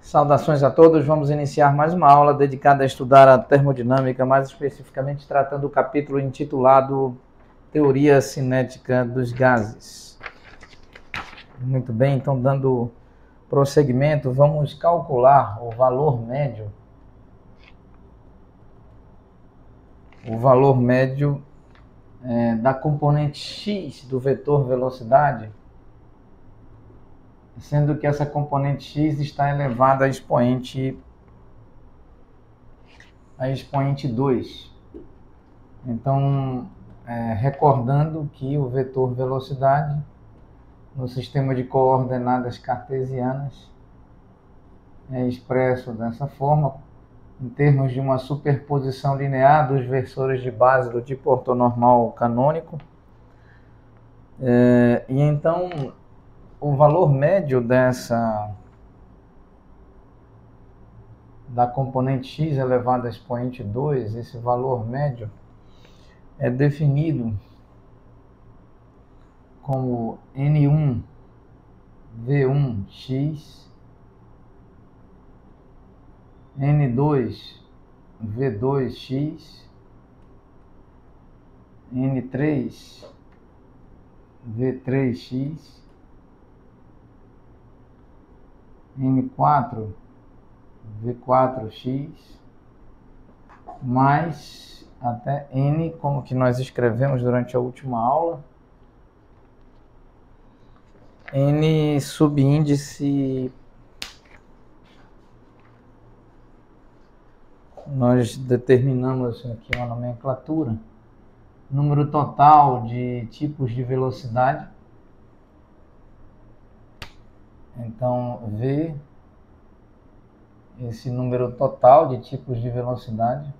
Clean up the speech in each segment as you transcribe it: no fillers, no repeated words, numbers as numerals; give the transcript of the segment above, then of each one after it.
Saudações a todos, vamos iniciar mais uma aula dedicada a estudar a termodinâmica, mais especificamente tratando o capítulo intitulado Teoria Cinética dos Gases. Muito bem, então dando prosseguimento, vamos calcular o valor médio da componente x do vetor velocidade, sendo que essa componente x está elevada a expoente 2. Então, recordando que o vetor velocidade no sistema de coordenadas cartesianas é expresso dessa forma, em termos de uma superposição linear dos versores de base do tipo ortonormal canônico. E então, o valor médio da componente x elevado a expoente 2, esse valor médio é definido como N1 V1x, N2 V2x, N3 V3x, N4 V4x, mais até N, como que nós escrevemos durante a última aula, N subíndice, nós determinamos aqui uma nomenclatura, número total de tipos de velocidade. Então, V, esse número total de tipos de velocidade,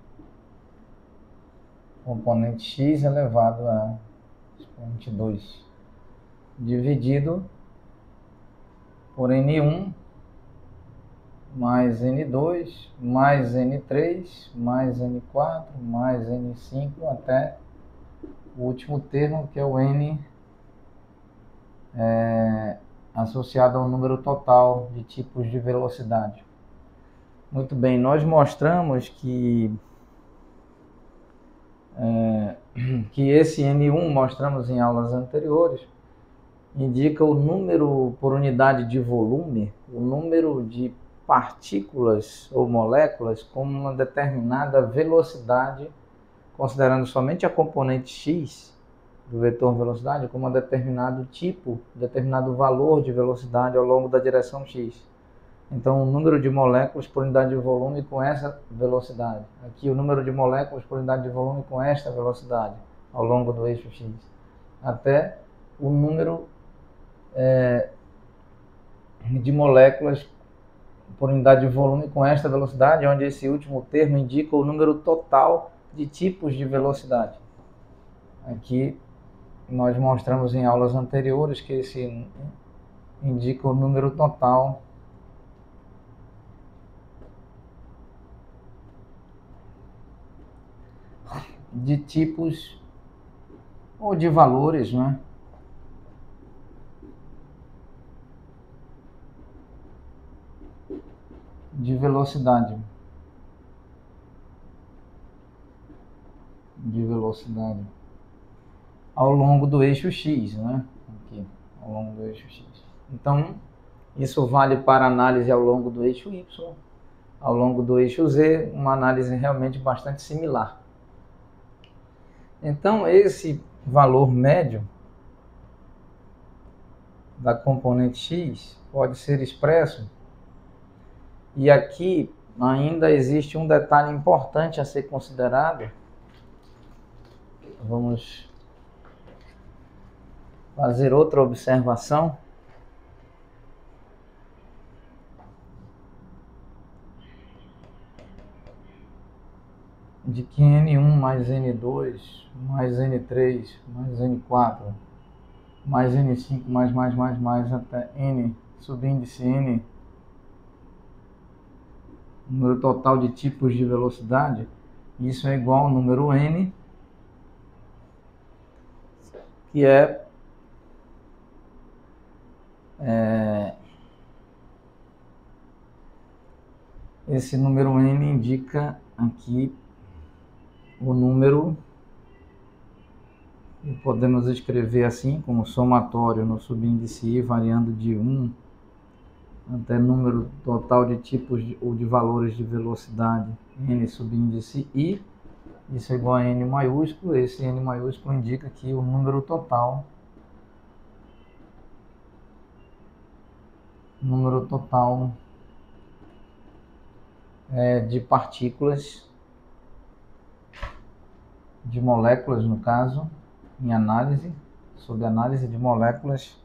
componente x elevado a expoente 2, dividido por N1 mais N2 mais N3 mais N4 mais N5 até o último termo, que é o N associado ao número total de tipos de velocidade. Muito bem, nós mostramos que esse N1, mostramos em aulas anteriores, indica o número por unidade de volume, o número de partículas ou moléculas com uma determinada velocidade, considerando somente a componente x do vetor velocidade como um determinado tipo, determinado valor de velocidade ao longo da direção x. Então, o número de moléculas por unidade de volume com essa velocidade. Aqui, o número de moléculas por unidade de volume com esta velocidade ao longo do eixo x. Até o número de moléculas por unidade de volume com esta velocidade, onde esse último termo indica o número total de tipos de velocidade. Aqui nós mostramos em aulas anteriores que esse indica o número total de tipos ou de valores, né, de velocidade. Ao longo do eixo x, né? Aqui, ao longo do eixo x. Então, isso vale para análise ao longo do eixo y, ao longo do eixo z, uma análise realmente bastante similar. Então, esse valor médio da componente x pode ser expresso, e aqui ainda existe um detalhe importante a ser considerado. Vamos fazer outra observação. De que N1 mais N2 mais N3 mais N4 mais N5 mais até N subíndice N, número total de tipos de velocidade, isso é igual ao número N, que é Esse número n indica aqui o número, e podemos escrever assim, como somatório no subíndice i variando de 1 até número total de tipos ou de valores de velocidade n subíndice i. Isso é igual a n maiúsculo. Esse n maiúsculo indica que o número total de partículas, de moléculas no caso, em análise, sob análise de moléculas,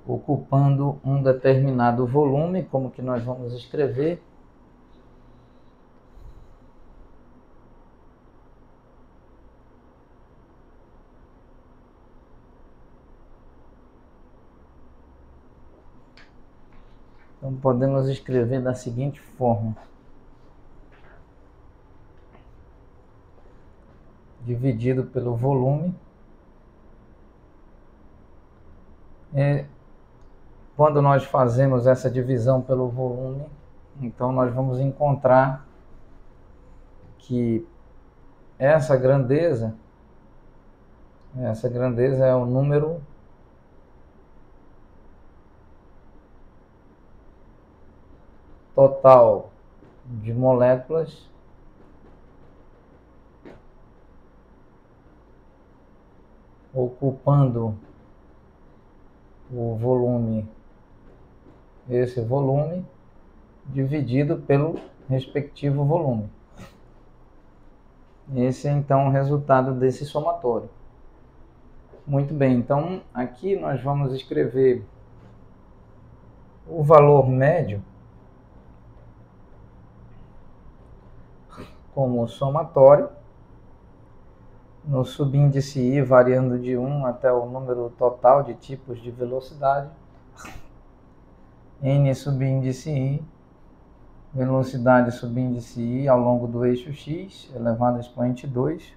ocupando um determinado volume, como que nós vamos escrever. Então podemos escrever da seguinte forma: dividido pelo volume. Quando nós fazemos essa divisão pelo volume, então nós vamos encontrar que essa grandeza é o número total de moléculas ocupando o volume, esse volume, dividido pelo respectivo volume. Esse é então o resultado desse somatório. Muito bem, então aqui nós vamos escrever o valor médio como somatório, no subíndice i variando de 1 até o número total de tipos de velocidade, n subíndice i, velocidade subíndice i ao longo do eixo x elevado a expoente 2,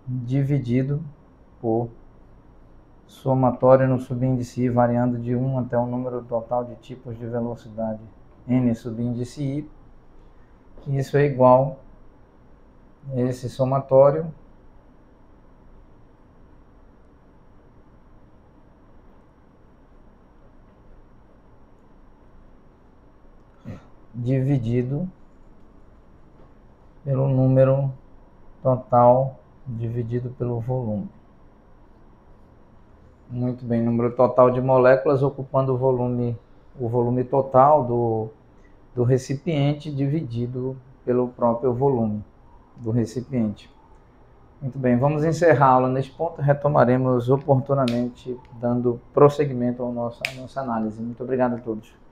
dividido por somatório no subíndice i variando de 1 até o número total de tipos de velocidade, n subíndice i. Isso é igual a esse somatório dividido pelo número total dividido pelo volume. Muito bem, número total de moléculas ocupando o volume total do recipiente dividido pelo próprio volume do recipiente. Muito bem, vamos encerrar a aula neste ponto, retomaremos oportunamente dando prosseguimento à nossa análise. Muito obrigado a todos.